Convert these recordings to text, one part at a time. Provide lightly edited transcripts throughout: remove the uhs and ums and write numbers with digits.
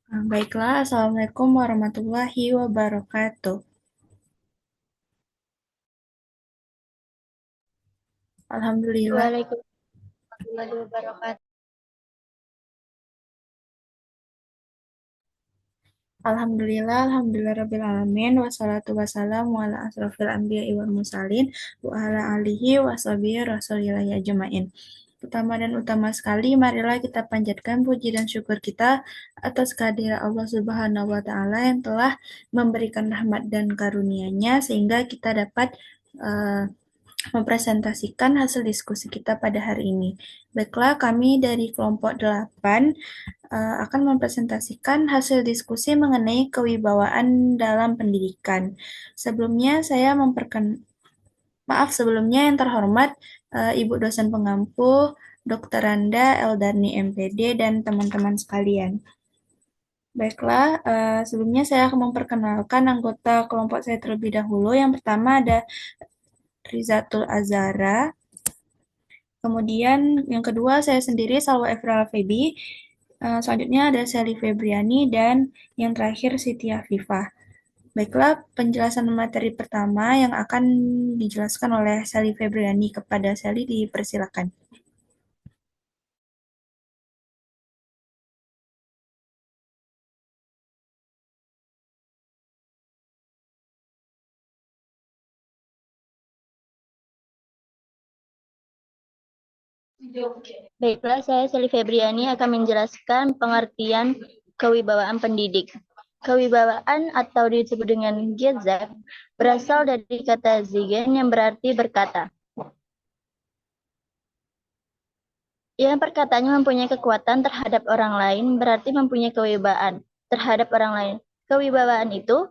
Baiklah, Assalamualaikum warahmatullahi wabarakatuh. Alhamdulillah, Waalaikumsalam warahmatullahi wabarakatuh. Alhamdulillah, Rabbil Alamin, wassalatu wassalamu ala asrofil anbiya'i wal mursalin, wa ala alihi wa sahbihi rasulillahi ajma'in. Pertama dan utama sekali, marilah kita panjatkan puji dan syukur kita atas kehadiran Allah Subhanahu wa Ta'ala yang telah memberikan rahmat dan karunia-Nya sehingga kita dapat uh, mempresentasikan hasil diskusi kita pada hari ini. Baiklah, kami dari kelompok 8 akan mempresentasikan hasil diskusi mengenai kewibawaan dalam pendidikan. Sebelumnya saya sebelumnya yang terhormat Ibu dosen pengampu Dr. Randa Eldarni MPD dan teman-teman sekalian. Baiklah, sebelumnya saya akan memperkenalkan anggota kelompok saya terlebih dahulu. Yang pertama ada Rizatul Azara. Kemudian yang kedua saya sendiri Salwa Efra Febi. Selanjutnya ada Sally Febriani dan yang terakhir Siti Afifah. Baiklah, penjelasan materi pertama yang akan dijelaskan oleh Sally Febriani. Kepada Sally dipersilakan. Baiklah, saya Sally Febriani akan menjelaskan pengertian kewibawaan pendidik. Kewibawaan atau disebut dengan Gezak berasal dari kata zigen yang berarti berkata. Yang perkataannya mempunyai kekuatan terhadap orang lain berarti mempunyai kewibawaan terhadap orang lain. Kewibawaan itu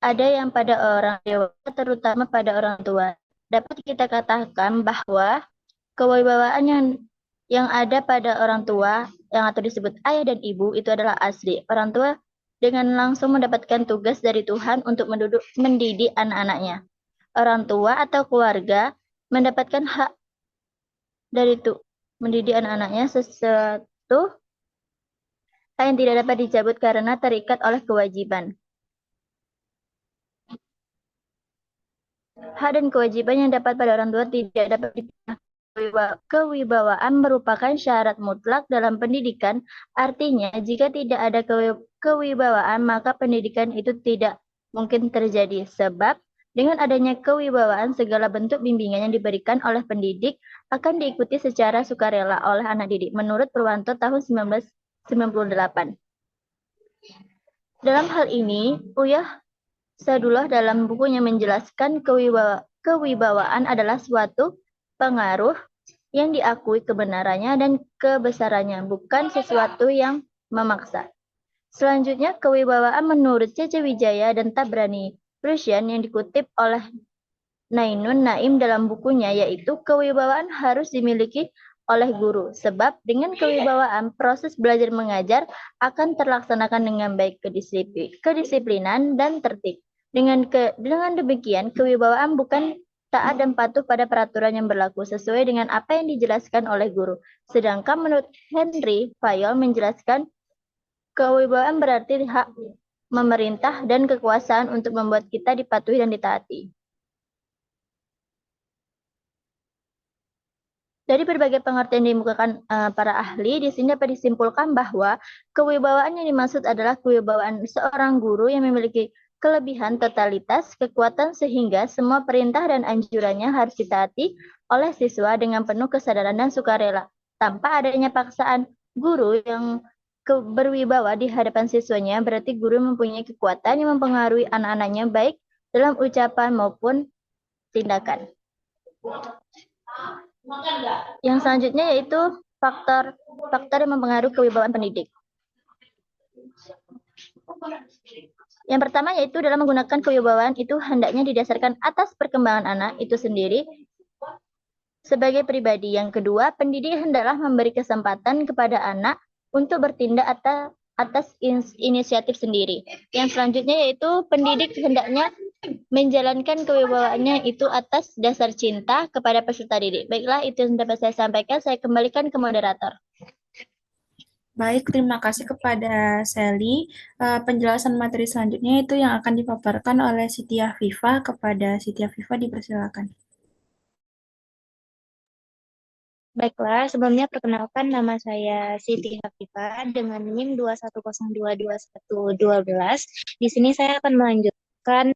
ada yang pada orang dewasa terutama pada orang tua. Dapat kita katakan bahwa kewibawaan yang ada pada orang tua yang atau disebut ayah dan ibu itu adalah asli. Orang tua dengan langsung mendapatkan tugas dari Tuhan untuk mendidik anak-anaknya. Orang tua atau keluarga mendapatkan hak dari itu mendidik anak-anaknya sesuatu yang tidak dapat dicabut karena terikat oleh kewajiban. Hak dan kewajiban yang dapat pada orang tua tidak dapat dipindah. Kewibawaan merupakan syarat mutlak dalam pendidikan, artinya jika tidak ada kewibawaan maka pendidikan itu tidak mungkin terjadi. Sebab dengan adanya kewibawaan segala bentuk bimbingan yang diberikan oleh pendidik akan diikuti secara sukarela oleh anak didik menurut Purwanto tahun 1998. Dalam hal ini, Uyah Sadullah dalam bukunya menjelaskan kewibawaan adalah suatu pengaruh yang diakui kebenarannya dan kebesarannya, bukan sesuatu yang memaksa. Selanjutnya, kewibawaan menurut C.C. Wijaya dan Tabrani Rusian yang dikutip oleh Nainun Naim dalam bukunya, yaitu kewibawaan harus dimiliki oleh guru, sebab dengan kewibawaan proses belajar mengajar akan terlaksanakan dengan baik kedisiplinan dan tertib. Dengan demikian, kewibawaan bukan taat dan patuh pada peraturan yang berlaku sesuai dengan apa yang dijelaskan oleh guru. Sedangkan menurut Henry Fayol menjelaskan kewibawaan berarti hak memerintah dan kekuasaan untuk membuat kita dipatuhi dan ditaati. Dari berbagai pengertian yang dimukakan para ahli, di sini dapat disimpulkan bahwa kewibawaan yang dimaksud adalah kewibawaan seorang guru yang memiliki kelebihan totalitas, kekuatan sehingga semua perintah dan anjurannya harus ditaati oleh siswa dengan penuh kesadaran dan sukarela, tanpa adanya paksaan. Guru yang berwibawa di hadapan siswanya berarti guru mempunyai kekuatan yang mempengaruhi anak-anaknya baik dalam ucapan maupun tindakan. Yang selanjutnya yaitu faktor yang mempengaruhi kewibawaan pendidik. Yang pertama yaitu dalam menggunakan kewibawaan itu hendaknya didasarkan atas perkembangan anak itu sendiri sebagai pribadi. Yang kedua, pendidik hendaklah memberi kesempatan kepada anak untuk bertindak atas inisiatif sendiri. Yang selanjutnya yaitu pendidik hendaknya menjalankan kewibawaannya itu atas dasar cinta kepada peserta didik. Baiklah, itu yang dapat saya sampaikan. Saya kembalikan ke moderator. Baik, terima kasih kepada Sally. Penjelasan materi selanjutnya itu yang akan dipaparkan oleh Siti Afifa. Kepada Siti Afifa dipersilakan. Baiklah, sebelumnya perkenalkan nama saya Siti Hafifah dengan NIM 210221112. Di sini saya akan melanjutkan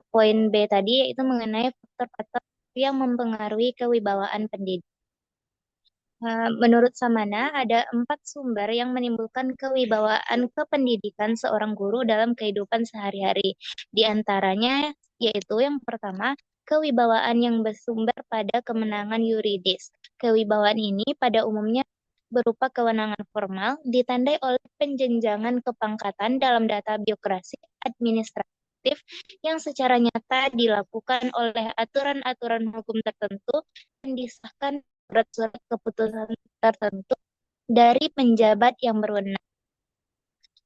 poin B tadi, yaitu mengenai faktor-faktor yang mempengaruhi kewibawaan pendidik. Menurut Samana, ada 4 sumber yang menimbulkan kewibawaan kependidikan seorang guru dalam kehidupan sehari-hari. Di antaranya, yaitu yang pertama, kewibawaan yang bersumber pada kemenangan yuridis. Kewibawaan ini pada umumnya berupa kewenangan formal, ditandai oleh penjenjangan kepangkatan dalam data birokrasi administratif yang secara nyata dilakukan oleh aturan-aturan hukum tertentu dan disahkan surat-surat keputusan tertentu dari penjabat yang berwenang.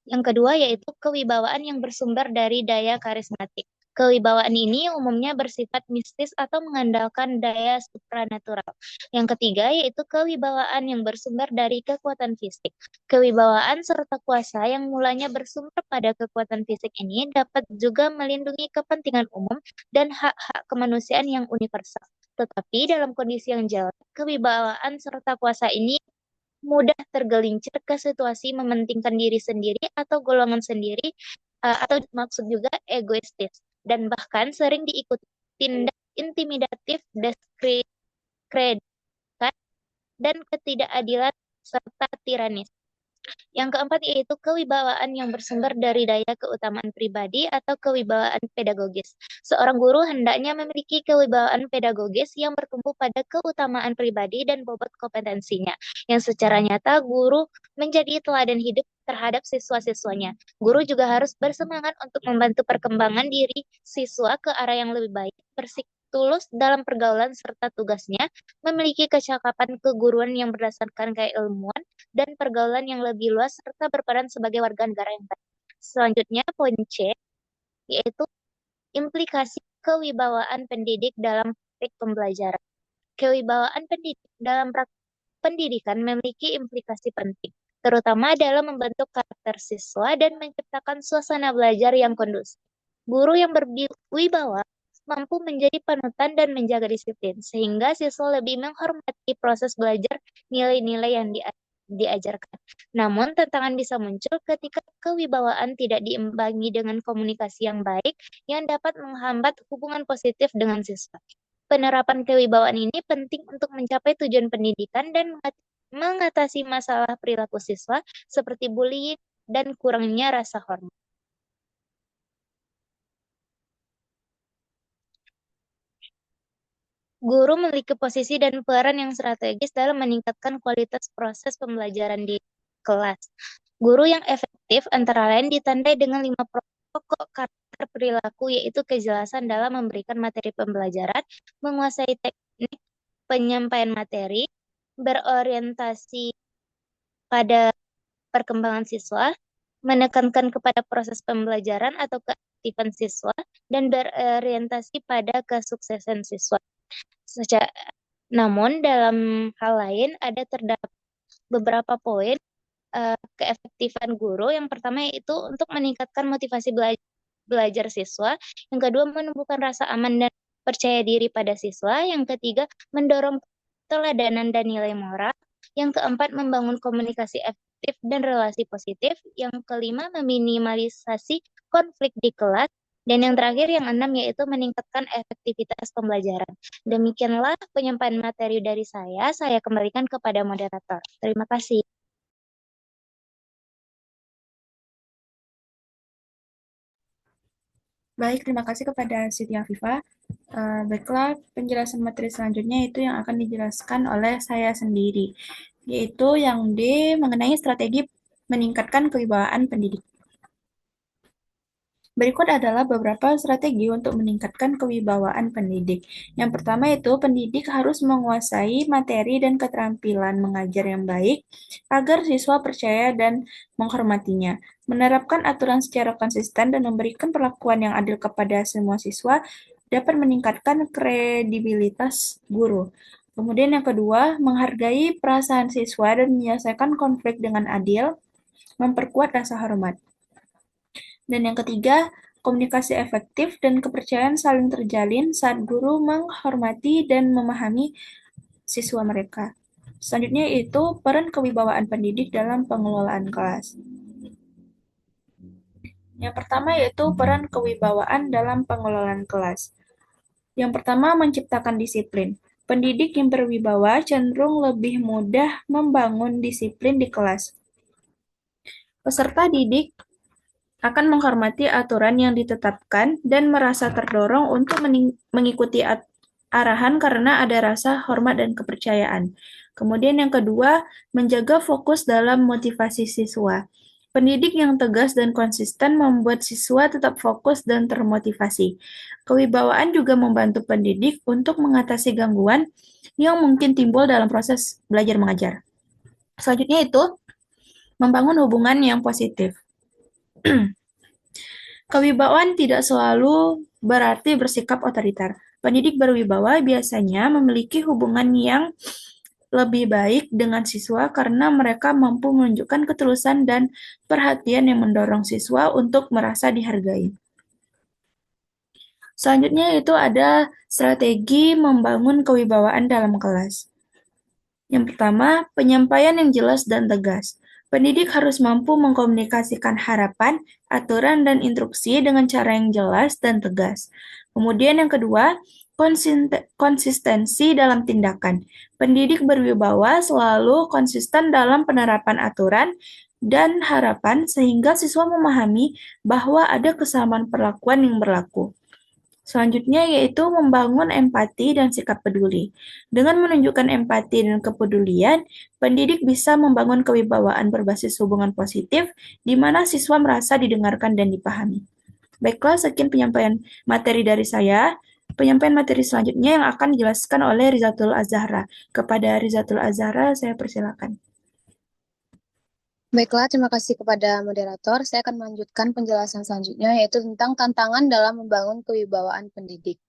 Yang kedua yaitu kewibawaan yang bersumber dari daya karismatik. Kewibawaan ini umumnya bersifat mistis atau mengandalkan daya supranatural. Yang ketiga yaitu kewibawaan yang bersumber dari kekuatan fisik. Kewibawaan serta kuasa yang mulanya bersumber pada kekuatan fisik ini dapat juga melindungi kepentingan umum dan hak-hak kemanusiaan yang universal. Tetapi dalam kondisi yang jelek, kewibawaan serta kuasa ini mudah tergelincir ke situasi mementingkan diri sendiri atau golongan sendiri, atau maksud juga egoistis, dan bahkan sering diikuti tindak intimidatif, diskreditasi, dan ketidakadilan serta tiranis. Yang keempat yaitu kewibawaan yang bersumber dari daya keutamaan pribadi atau kewibawaan pedagogis. Seorang guru hendaknya memiliki kewibawaan pedagogis yang bertumbuh pada keutamaan pribadi dan bobot kompetensinya, yang secara nyata guru menjadi teladan hidup terhadap siswa-siswanya. Guru juga harus bersemangat untuk membantu perkembangan diri siswa ke arah yang lebih baik, bersik tulus dalam pergaulan serta tugasnya, memiliki kecakapan keguruan yang berdasarkan keilmuan, dan pergaulan yang lebih luas serta berperan sebagai warga negara yang baik. Selanjutnya, poin C, yaitu implikasi kewibawaan pendidik dalam praktik pembelajaran. Kewibawaan pendidik dalam praktik pendidikan memiliki implikasi penting, terutama dalam membentuk karakter siswa dan menciptakan suasana belajar yang kondusif. Guru yang berwibawa mampu menjadi panutan dan menjaga disiplin, sehingga siswa lebih menghormati proses belajar nilai-nilai yang diajarkan. Namun, tantangan bisa muncul ketika kewibawaan tidak diimbangi dengan komunikasi yang baik yang dapat menghambat hubungan positif dengan siswa. Penerapan kewibawaan ini penting untuk mencapai tujuan pendidikan dan mengatasi masalah perilaku siswa seperti bullying dan kurangnya rasa hormat. Guru memiliki posisi dan peran yang strategis dalam meningkatkan kualitas proses pembelajaran di kelas. Guru yang efektif antara lain ditandai dengan 5 pokok karakter perilaku, yaitu kejelasan dalam memberikan materi pembelajaran, menguasai teknik penyampaian materi, berorientasi pada perkembangan siswa, menekankan kepada proses pembelajaran atau keaktifan siswa, dan berorientasi pada kesuksesan siswa. Namun dalam hal lain ada terdapat beberapa poin keefektifan guru. Yang pertama yaitu untuk meningkatkan motivasi belajar siswa. Yang kedua menumbuhkan rasa aman dan percaya diri pada siswa. Yang ketiga mendorong teladanan dan nilai moral. Yang keempat membangun komunikasi efektif dan relasi positif. Yang kelima meminimalisasi konflik di kelas. Dan yang terakhir yang enam yaitu meningkatkan efektivitas pembelajaran. Demikianlah penyampaian materi dari saya. Saya kembalikan kepada moderator. Terima kasih. Baik, terima kasih kepada Siti Afifah. Baiklah, penjelasan materi selanjutnya itu yang akan dijelaskan oleh saya sendiri, yaitu yang D mengenai strategi meningkatkan kewibawaan pendidik. Berikut adalah beberapa strategi untuk meningkatkan kewibawaan pendidik. Yang pertama itu, pendidik harus menguasai materi dan keterampilan mengajar yang baik agar siswa percaya dan menghormatinya. Menerapkan aturan secara konsisten dan memberikan perlakuan yang adil kepada semua siswa dapat meningkatkan kredibilitas guru. Kemudian yang kedua, menghargai perasaan siswa dan menyelesaikan konflik dengan adil, memperkuat rasa hormat. Dan yang ketiga, komunikasi efektif dan kepercayaan saling terjalin saat guru menghormati dan memahami siswa mereka. Selanjutnya yaitu peran kewibawaan pendidik dalam pengelolaan kelas. Yang pertama yaitu peran kewibawaan dalam pengelolaan kelas. Yang pertama, menciptakan disiplin. Pendidik yang berwibawa cenderung lebih mudah membangun disiplin di kelas. Peserta didik akan menghormati aturan yang ditetapkan dan merasa terdorong untuk mengikuti arahan karena ada rasa hormat dan kepercayaan. Kemudian yang kedua, menjaga fokus dalam motivasi siswa. Pendidik yang tegas dan konsisten membuat siswa tetap fokus dan termotivasi. Kewibawaan juga membantu pendidik untuk mengatasi gangguan yang mungkin timbul dalam proses belajar mengajar. Selanjutnya itu membangun hubungan yang positif. Kewibawaan tidak selalu berarti bersikap otoriter. Pendidik berwibawa biasanya memiliki hubungan yang lebih baik dengan siswa karena mereka mampu menunjukkan ketulusan dan perhatian yang mendorong siswa untuk merasa dihargai. Selanjutnya itu ada strategi membangun kewibawaan dalam kelas. Yang pertama, penyampaian yang jelas dan tegas. Pendidik harus mampu mengkomunikasikan harapan, aturan, dan instruksi dengan cara yang jelas dan tegas. Kemudian yang kedua, konsistensi dalam tindakan. Pendidik berwibawa selalu konsisten dalam penerapan aturan dan harapan sehingga siswa memahami bahwa ada kesamaan perlakuan yang berlaku. Selanjutnya yaitu membangun empati dan sikap peduli. Dengan menunjukkan empati dan kepedulian, pendidik bisa membangun kewibawaan berbasis hubungan positif, di mana siswa merasa didengarkan dan dipahami. Baiklah, sekian penyampaian materi dari saya. Penyampaian materi selanjutnya yang akan dijelaskan oleh Rizatul Azhara. Kepada Rizatul Azhara, saya persilakan. Baiklah, terima kasih kepada moderator. Saya akan melanjutkan penjelasan selanjutnya, yaitu tentang tantangan dalam membangun kewibawaan pendidik.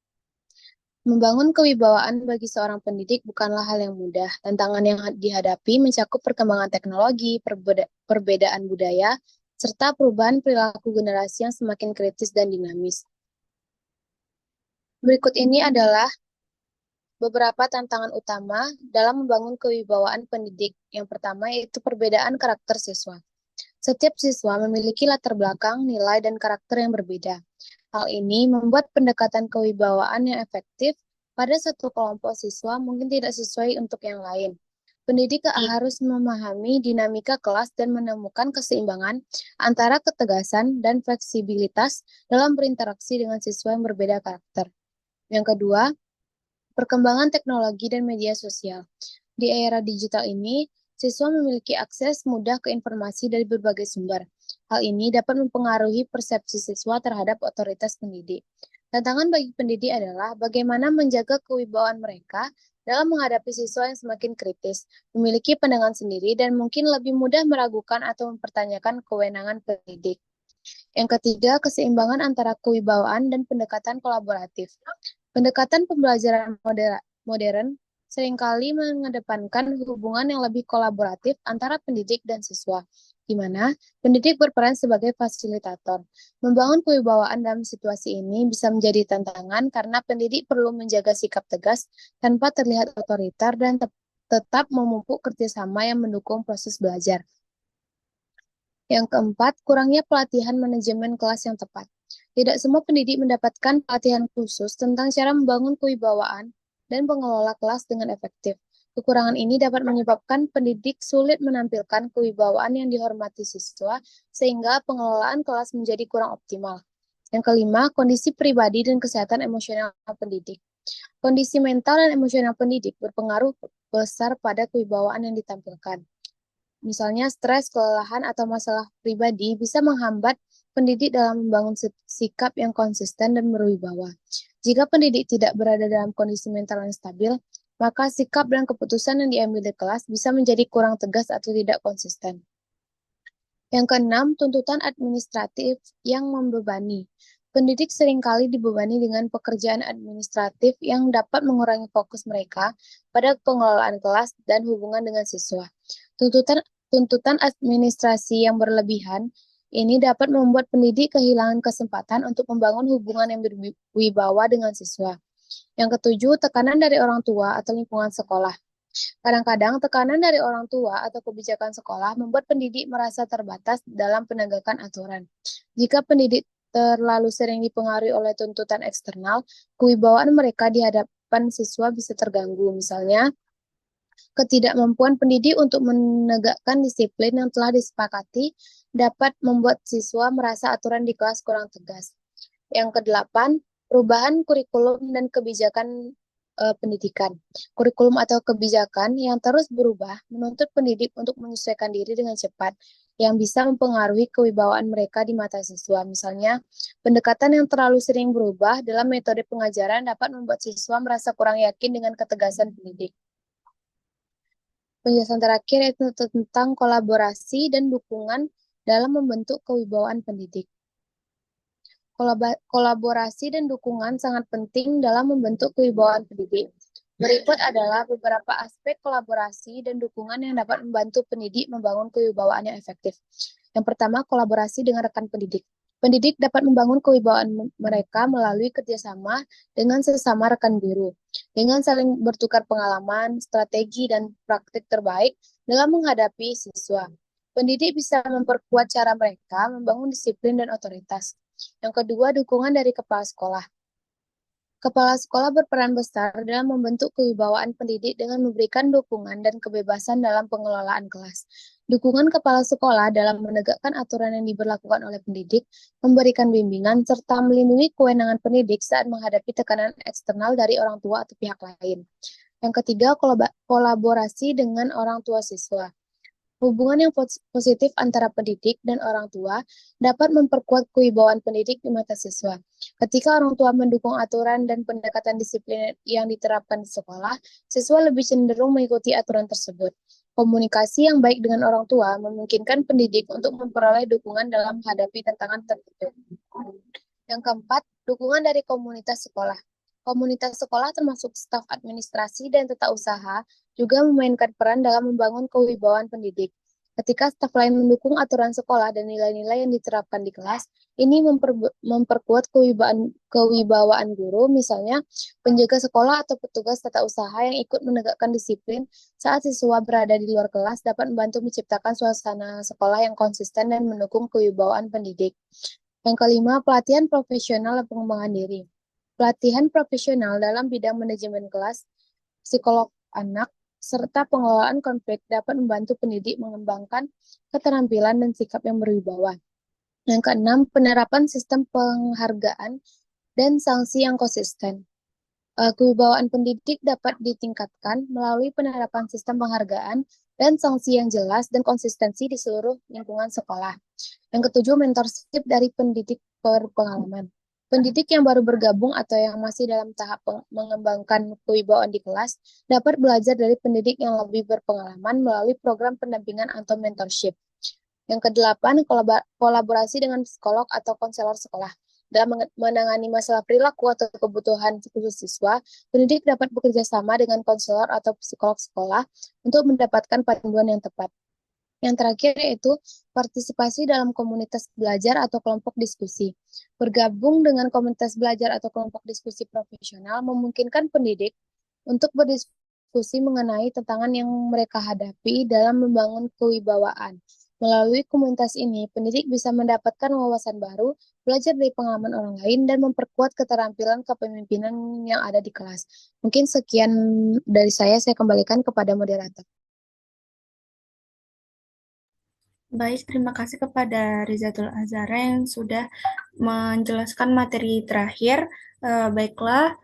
Membangun kewibawaan bagi seorang pendidik bukanlah hal yang mudah. Tantangan yang dihadapi mencakup perkembangan teknologi, perbedaan budaya, serta perubahan perilaku generasi yang semakin kritis dan dinamis. Berikut ini adalah beberapa tantangan utama dalam membangun kewibawaan pendidik. Yang pertama yaitu perbedaan karakter siswa. Setiap siswa memiliki latar belakang, nilai, dan karakter yang berbeda. Hal ini membuat pendekatan kewibawaan yang efektif pada satu kelompok siswa mungkin tidak sesuai untuk yang lain. Pendidik harus memahami dinamika kelas dan menemukan keseimbangan antara ketegasan dan fleksibilitas dalam berinteraksi dengan siswa yang berbeda karakter. Yang kedua, perkembangan teknologi dan media sosial. Di era digital ini, siswa memiliki akses mudah ke informasi dari berbagai sumber. Hal ini dapat mempengaruhi persepsi siswa terhadap otoritas pendidik. Tantangan bagi pendidik adalah bagaimana menjaga kewibawaan mereka dalam menghadapi siswa yang semakin kritis, memiliki pandangan sendiri, dan mungkin lebih mudah meragukan atau mempertanyakan kewenangan pendidik. Yang ketiga, keseimbangan antara kewibawaan dan pendekatan kolaboratif. Pendekatan pembelajaran modern seringkali mengedepankan hubungan yang lebih kolaboratif antara pendidik dan siswa, di mana pendidik berperan sebagai fasilitator. Membangun kewibawaan dalam situasi ini bisa menjadi tantangan karena pendidik perlu menjaga sikap tegas tanpa terlihat otoriter dan tetap memupuk kerjasama yang mendukung proses belajar. Yang keempat, kurangnya pelatihan manajemen kelas yang tepat. Tidak semua pendidik mendapatkan pelatihan khusus tentang cara membangun kewibawaan dan pengelola kelas dengan efektif. Kekurangan ini dapat menyebabkan pendidik sulit menampilkan kewibawaan yang dihormati siswa, sehingga pengelolaan kelas menjadi kurang optimal. Yang kelima, kondisi pribadi dan kesehatan emosional pendidik. Kondisi mental dan emosional pendidik berpengaruh besar pada kewibawaan yang ditampilkan. Misalnya stres, kelelahan, atau masalah pribadi bisa menghambat pendidik dalam membangun sikap yang konsisten dan berwibawa. Jika pendidik tidak berada dalam kondisi mental yang stabil, maka sikap dan keputusan yang diambil di kelas bisa menjadi kurang tegas atau tidak konsisten. Yang keenam, tuntutan administratif yang membebani. Pendidik seringkali dibebani dengan pekerjaan administratif yang dapat mengurangi fokus mereka pada pengelolaan kelas dan hubungan dengan siswa. Tuntutan tuntutan administrasi yang berlebihan ini dapat membuat pendidik kehilangan kesempatan untuk membangun hubungan yang berwibawa dengan siswa. Yang ketujuh, tekanan dari orang tua atau lingkungan sekolah. Kadang-kadang tekanan dari orang tua atau kebijakan sekolah membuat pendidik merasa terbatas dalam penegakan aturan. Jika pendidik terlalu sering dipengaruhi oleh tuntutan eksternal, kewibawaan mereka di hadapan siswa bisa terganggu. Misalnya, ketidakmampuan pendidik untuk menegakkan disiplin yang telah disepakati dapat membuat siswa merasa aturan di kelas kurang tegas. Yang kedelapan, perubahan kurikulum dan kebijakan pendidikan. Kurikulum atau kebijakan yang terus berubah menuntut pendidik untuk menyesuaikan diri dengan cepat, yang bisa mempengaruhi kewibawaan mereka di mata siswa. Misalnya, pendekatan yang terlalu sering berubah dalam metode pengajaran dapat membuat siswa merasa kurang yakin dengan ketegasan pendidik. Penjelasan terakhir yaitu tentang kolaborasi dan dukungan dalam membentuk kewibawaan pendidik. Kolaborasi dan dukungan sangat penting dalam membentuk kewibawaan pendidik. Berikut adalah beberapa aspek kolaborasi dan dukungan yang dapat membantu pendidik membangun kewibawaan yang efektif. Yang pertama, kolaborasi dengan rekan pendidik. Pendidik dapat membangun kewibawaan mereka melalui kerjasama dengan sesama rekan guru, dengan saling bertukar pengalaman, strategi, dan praktik terbaik dalam menghadapi siswa. Pendidik bisa memperkuat cara mereka membangun disiplin dan otoritas. Yang kedua, dukungan dari kepala sekolah. Kepala sekolah berperan besar dalam membentuk kewibawaan pendidik dengan memberikan dukungan dan kebebasan dalam pengelolaan kelas. Dukungan kepala sekolah dalam menegakkan aturan yang diberlakukan oleh pendidik, memberikan bimbingan, serta melindungi kewenangan pendidik saat menghadapi tekanan eksternal dari orang tua atau pihak lain. Yang ketiga, kolaborasi dengan orang tua siswa. Hubungan yang positif antara pendidik dan orang tua dapat memperkuat kewibawaan pendidik di mata siswa. Ketika orang tua mendukung aturan dan pendekatan disiplin yang diterapkan di sekolah, siswa lebih cenderung mengikuti aturan tersebut. Komunikasi yang baik dengan orang tua memungkinkan pendidik untuk memperoleh dukungan dalam menghadapi tantangan tertentu. Yang keempat, dukungan dari komunitas sekolah. Komunitas sekolah termasuk staf administrasi dan tata usaha juga memainkan peran dalam membangun kewibawaan pendidik. Ketika staf lain mendukung aturan sekolah dan nilai-nilai yang diterapkan di kelas, ini memperkuat kewibawaan guru, misalnya penjaga sekolah atau petugas tata usaha yang ikut menegakkan disiplin saat siswa berada di luar kelas dapat membantu menciptakan suasana sekolah yang konsisten dan mendukung kewibawaan pendidik. Yang kelima, pelatihan profesional dan pengembangan diri. Pelatihan profesional dalam bidang manajemen kelas, psikolog anak, serta pengelolaan konflik dapat membantu pendidik mengembangkan keterampilan dan sikap yang berwibawa. Yang keenam, penerapan sistem penghargaan dan sanksi yang konsisten. Kewibawaan pendidik dapat ditingkatkan melalui penerapan sistem penghargaan dan sanksi yang jelas dan konsistensi di seluruh lingkungan sekolah. Yang ketujuh, mentorship dari pendidik berpengalaman. Pendidik yang baru bergabung atau yang masih dalam tahap mengembangkan kewibawaan di kelas dapat belajar dari pendidik yang lebih berpengalaman melalui program pendampingan atau mentorship. Yang kedelapan, kolaborasi dengan psikolog atau konselor sekolah. Dalam menangani masalah perilaku atau kebutuhan khusus siswa, pendidik dapat bekerja sama dengan konselor atau psikolog sekolah untuk mendapatkan panduan yang tepat. Yang terakhir yaitu partisipasi dalam komunitas belajar atau kelompok diskusi. Bergabung dengan komunitas belajar atau kelompok diskusi profesional memungkinkan pendidik untuk berdiskusi mengenai tantangan yang mereka hadapi dalam membangun kewibawaan. Melalui komunitas ini, pendidik bisa mendapatkan wawasan baru, belajar dari pengalaman orang lain, dan memperkuat keterampilan kepemimpinan yang ada di kelas. Mungkin sekian dari saya kembalikan kepada moderator. Baik, terima kasih kepada Rizatul Azhara yang sudah menjelaskan materi terakhir. Baiklah,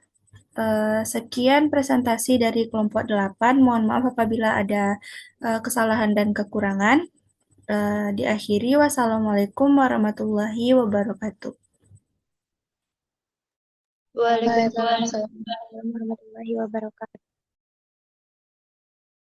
sekian presentasi dari kelompok 8. Mohon maaf apabila ada kesalahan dan kekurangan. Diakhiri, wassalamualaikum warahmatullahi wabarakatuh. Waalaikumsalam warahmatullahi wabarakatuh.